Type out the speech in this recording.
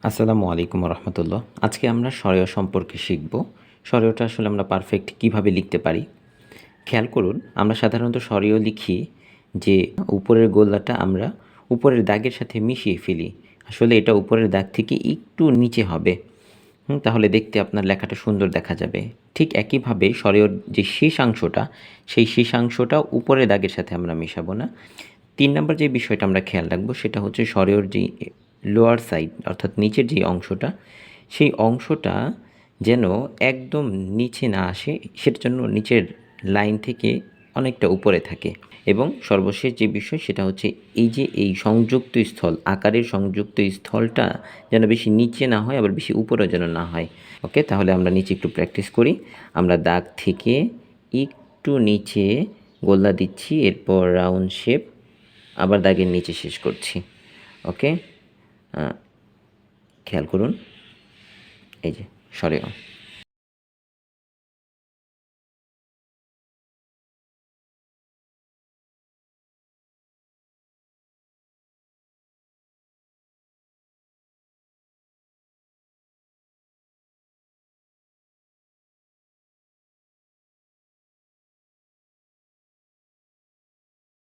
আসসালামু আলাইকুম রহমতুল্লাহ। আজকে আমরা সরেয় সম্পর্কে শিখব। সরেয়টা আসলে আমরা পারফেক্ট কিভাবে লিখতে পারি। খেয়াল করুন, আমরা সাধারণত সরেয় লিখি যে উপরের গোল্লাটা আমরা উপরের দাগের সাথে মিশিয়ে ফেলি। আসলে এটা উপরের দাগ থেকে একটু নিচে হবে। তাহলে দেখতে আপনার লেখাটা সুন্দর দেখা যাবে। ঠিক একইভাবে সরেয়র যে শেষাংশটা, সেই শেষাংশটা উপরের দাগের সাথে আমরা মেশাবো না। ৩ নাম্বার যে বিষয়টা আমরা খেয়াল রাখবো সেটা হচ্ছে সরেয়র যেই লোয়ার সাইড অর্থাৎ নিচের যে অংশটা, সেই অংশটা যেন একদম নিচে না আসে, সেটার জন্য নিচের লাইন থেকে অনেকটা উপরে থাকে। এবং সর্বশেষ যে বিষয় সেটা হচ্ছে এই যে এই সংযুক্ত স্থল, আকারের সংযুক্ত স্থলটা যেন বেশি নিচে না হয়, আবার বেশি উপরেও যেন না হয়। ওকে, তাহলে আমরা নিচে একটু প্র্যাকটিস করি। আমরা দাগ থেকে একটু নিচে গোল্লা দিচ্ছি, এরপর রাউন্ড শেপ, আবার দাগের নিচে শেষ করছি। ওকে, খেয়াল করুন, এই যে সরেও।